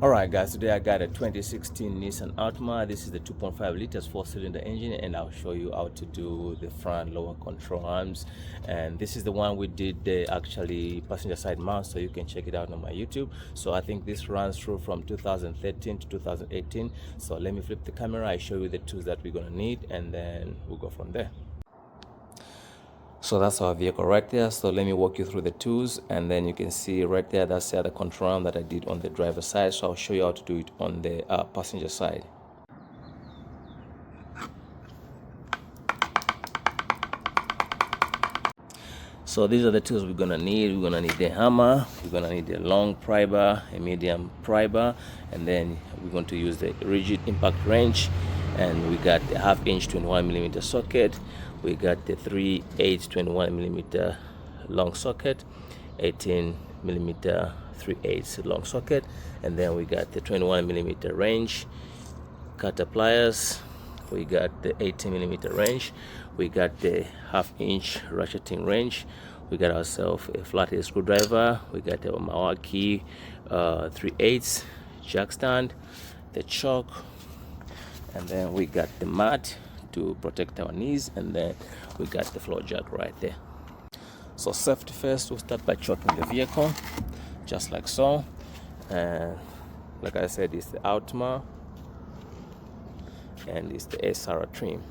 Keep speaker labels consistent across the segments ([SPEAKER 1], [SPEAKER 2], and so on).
[SPEAKER 1] Alright guys, today I got a 2016 Nissan Altima. This is the 2.5 liters 4-cylinder engine, and I'll show you how to do the front lower control arms. And this is the one we did the actually passenger side mount, so you can check it out on my YouTube. So I think this runs through from 2013 to 2018. So let me flip the camera, I show you the tools that we're gonna need, and then we'll go from there. So that's our vehicle right there. So let me walk you through the tools, and then you can see right there, that's the other control arm that I did on the driver's side. So I'll show you how to do it on the passenger side. So these are the tools we're gonna need. We're gonna need the hammer, we're gonna need a long pry bar, a medium pry bar, and then we're going to use the rigid impact wrench. And we got the 1/2 inch 21mm socket, we got the 3/8 21mm long socket, 18mm 3/8 long socket, and then we got the 21mm wrench, cutter pliers, we got the 18mm wrench, we got the 1/2 inch ratcheting wrench, we got ourselves a flathead screwdriver, we got the Milwaukee 3/8 jack stand, the chalk, and then we got the mat to protect our knees, and then we got the floor jack right there. So safety first, we'll start by choking the vehicle just like so. And like I said, it's the Altima and it's the SR trim.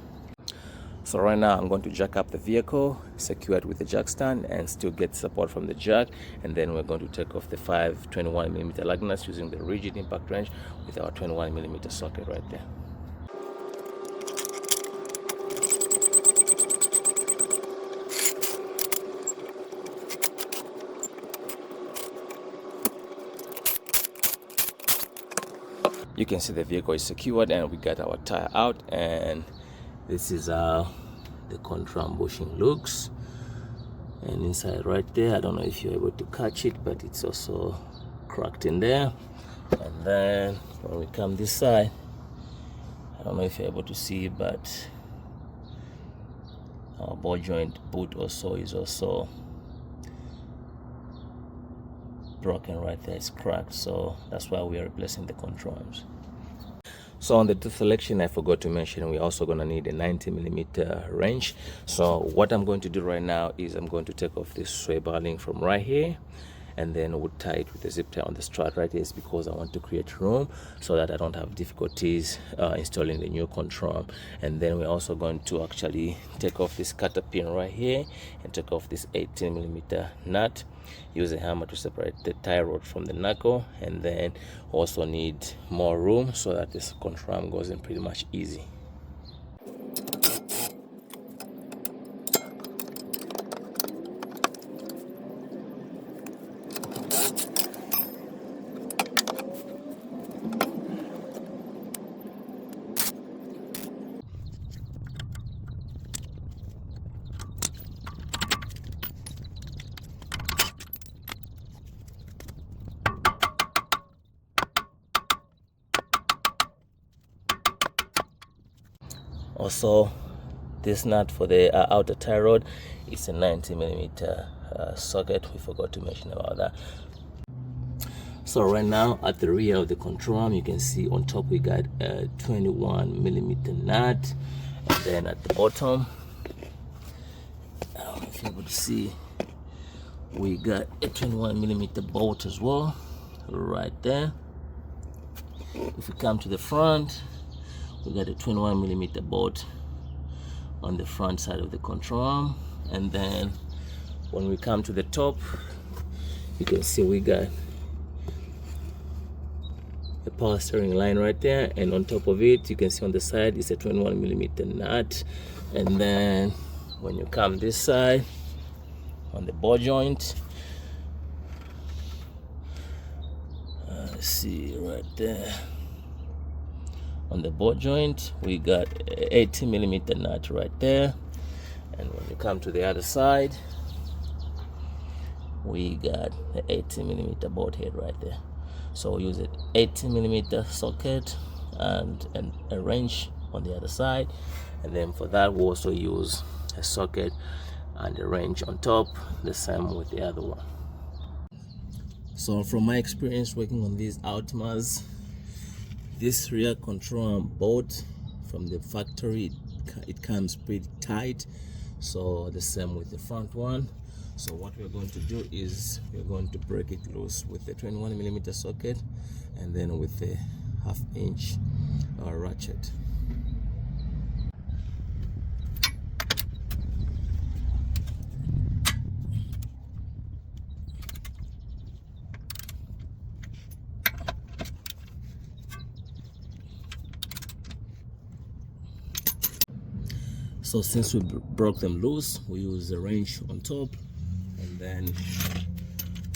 [SPEAKER 1] So right now I'm going to jack up the vehicle, secure it with the jack stand, and still get support from the jack. And then we're going to take off the 5 21mm lug nuts using the rigid impact wrench with our 21mm socket right there. You can see the vehicle is secured, and we got our tire out, and this is how the control bushing looks. And inside right there, I don't know if you're able to catch it, but it's also cracked in there. And then when we come this side, I don't know if you're able to see, but our ball joint boot also is also broken right there, it's cracked, so that's why we are replacing the control arms. So on the tooth selection, I forgot to mention we're also going to need a 90mm wrench. So what I'm going to do right now is I'm going to take off this sway bar link from right here, and then we'll tie it with a zip tie on the strut right here. It's because I want to create room so that I don't have difficulties installing the new control arm. And then we're also going to actually take off this cutter pin right here and take off this 18mm nut. Use a hammer to separate the tie rod from the knuckle, and then also need more room so that this control arm goes in pretty much easy. Also, this nut for the outer tie rod is a 90mm socket. We forgot to mention about that. So right now at the rear of the control arm, you can see on top we got a 21mm nut, and then at the bottom, I don't know if you're able to see, we got a 21mm bolt as well right there. If we come to the front, we got a 21mm bolt on the front side of the control arm. And then when we come to the top, you can see we got a power steering line right there, and on top of it you can see on the side is a 21mm nut. And then when you come this side on the ball joint, let's see right there, on the ball joint we got a 18mm nut right there. And when you come to the other side, we got the 18mm bolt head right there. So we use an 18mm socket and a wrench on the other side, and then for that we also use a socket and a wrench on top, the same with the other one. So from my experience working on these Altimas, this rear control arm bolt from the factory, it comes pretty tight, so the same with the front one. So what we're going to do is we're going to break it loose with the 21mm socket and then with the 1/2 inch ratchet. So since we broke them loose, we use a wrench on top, and then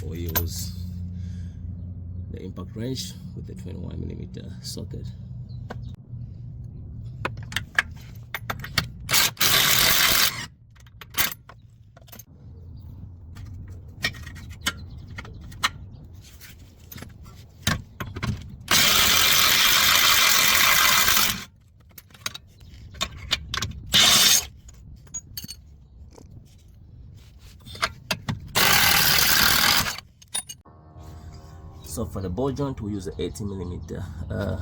[SPEAKER 1] we use the impact wrench with the 21mm socket. So for the ball joint, we use an 80mm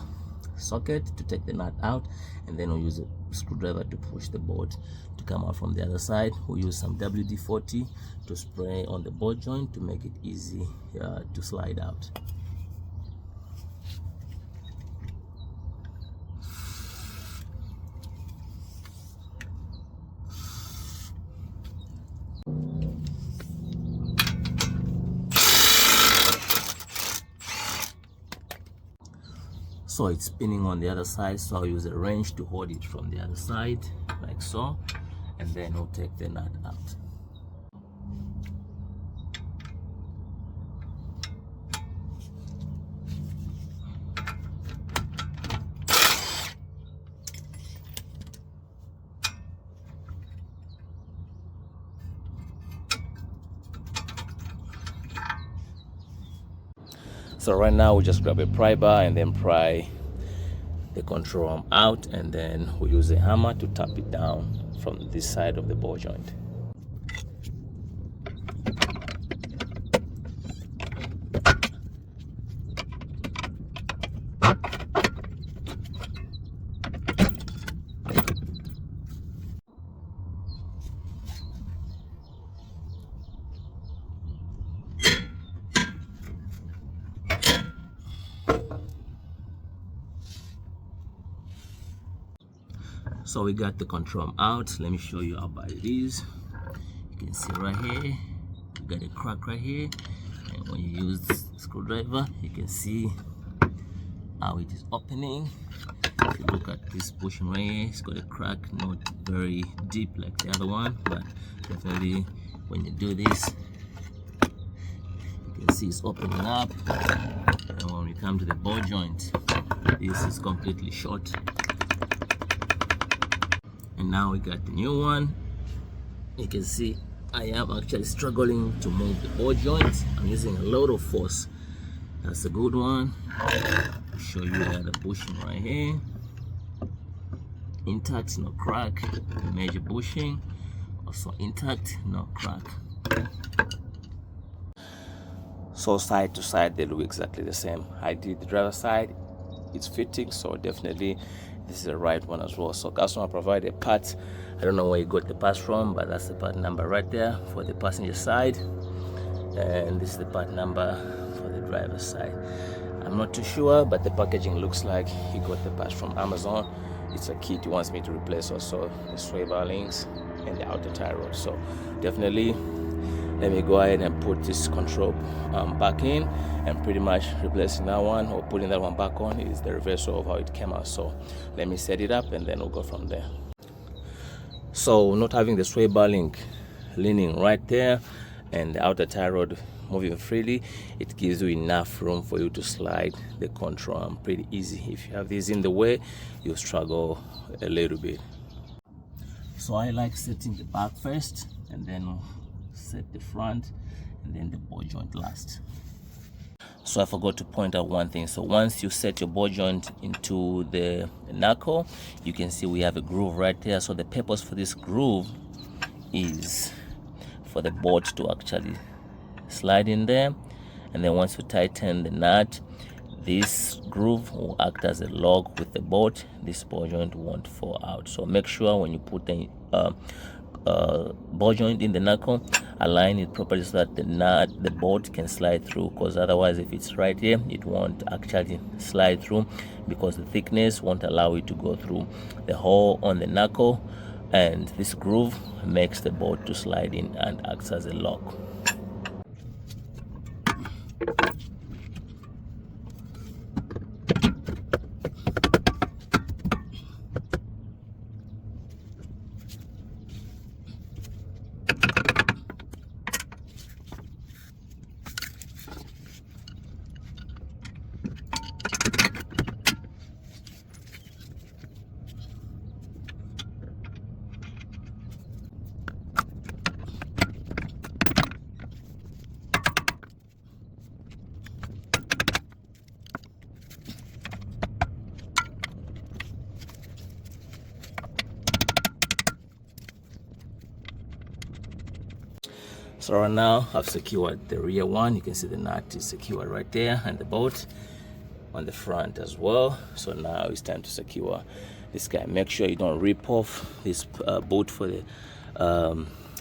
[SPEAKER 1] socket to take the nut out, and then we use a screwdriver to push the bolt to come out from the other side. We use some WD-40 to spray on the ball joint to make it easy to slide out. So it's spinning on the other side, so I'll use a wrench to hold it from the other side, like so, and then we'll take the nut out. So right now we just grab a pry bar and then pry the control arm out, and then we use a hammer to tap it down from this side of the ball joint. So we got the control arm out. Let me show you how bad it is. You can see right here, you got a crack right here, and when you use the screwdriver, you can see how it is opening. If you look at this bushing right here, it's got a crack, not very deep like the other one, but definitely when you do this, you can see it's opening up. And when we come to the ball joint, this is completely short. And now we got the new one. You can see I am actually struggling to move the ball joint. I'm using a lot of force. That's a good one. I'll show you the bushing right here. Intact, no crack. The major bushing also intact, no crack. So side to side they look exactly the same. I did the driver side, it's fitting, so definitely this is the right one as well. So customer provided a part. I don't know where you got the parts from, but that's the part number right there for the passenger side, and this is the part number for the driver's side. I'm not too sure, but the packaging looks like he got the parts from Amazon. It's a kit he wants me to replace, also the sway bar links and the outer tie rod. So definitely let me go ahead and put this control back in, and pretty much replacing that one or putting that one back on is the reversal of how it came out. So let me set it up and then we'll go from there. So not having the sway bar link leaning right there and the outer tie rod moving freely, it gives you enough room for you to slide the control arm pretty easy. If you have these in the way, you'll struggle a little bit. So I like setting the back first, and then set the front, and then the ball joint last. So I forgot to point out one thing. So once you set your ball joint into the knuckle, you can see we have a groove right there. So the purpose for this groove is for the bolt to actually slide in there, and then once you tighten the nut, this groove will act as a lock with the bolt. This ball joint won't fall out. So make sure when you put the ball joint in the knuckle, align it properly so that the bolt can slide through, because otherwise if it's right here, it won't actually slide through, because the thickness won't allow it to go through the hole on the knuckle, and this groove makes the bolt to slide in and acts as a lock. So right now I've secured the rear one. You can see the nut is secured right there, and the bolt on the front as well. So now it's time to secure this guy. Make sure you don't rip off this bolt for the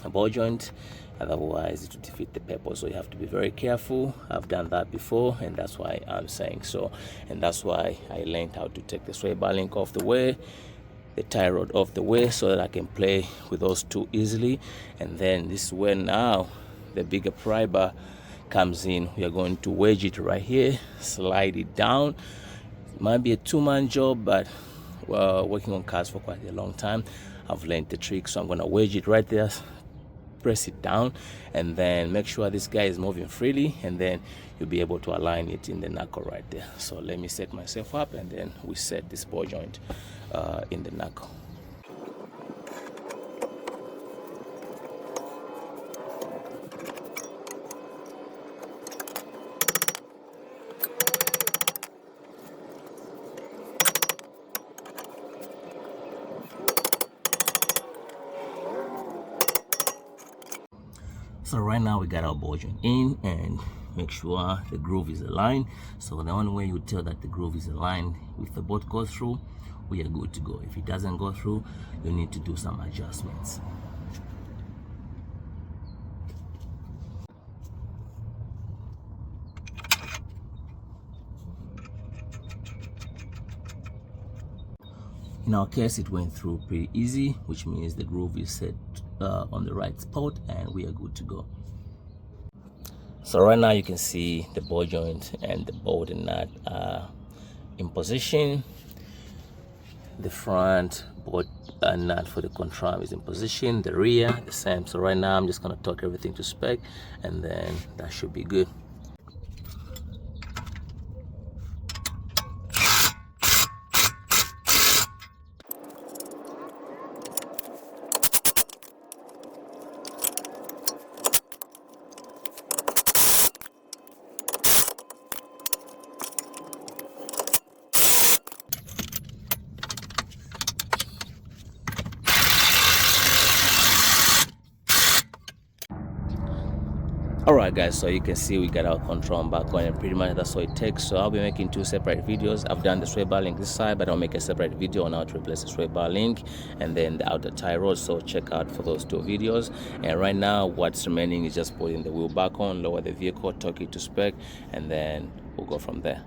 [SPEAKER 1] ball joint, otherwise it will defeat the purpose. So you have to be very careful. I've done that before, and that's why I'm saying so, and that's why I learned how to take the sway bar link off the way, the tie rod off the way, so that I can play with those two easily. And then this is where now the bigger pry bar comes in. We are going to wedge it right here, slide it down. It might be a two-man job, but working on cars for quite a long time, I've learned the trick. So I'm going to wedge it right there, press it down, and then make sure this guy is moving freely, and then you'll be able to align it in the knuckle right there. So let me set myself up, and then we set this ball joint in the knuckle. So right now we got our ball joint in, and make sure the groove is aligned. So the only way you tell that the groove is aligned, if the bolt goes through, we are good to go. If it doesn't go through, you need to do some adjustments. In our case, it went through pretty easy, which means the groove is set on the right spot, and we are good to go. So right now you can see the ball joint and the bolt and nut are in position. The front bolt and nut for the control is in position, the rear the same. So right now I'm just going to torque everything to spec, and then that should be good. Alright guys, so you can see we got our control back on, and pretty much that's all it takes. So I'll be making two separate videos. I've done the sway bar link this side, but I'll make a separate video on how to replace the sway bar link and then the outer tie rod. So check out for those two videos. And right now what's remaining is just putting the wheel back on, lower the vehicle, torque it to spec, and then we'll go from there.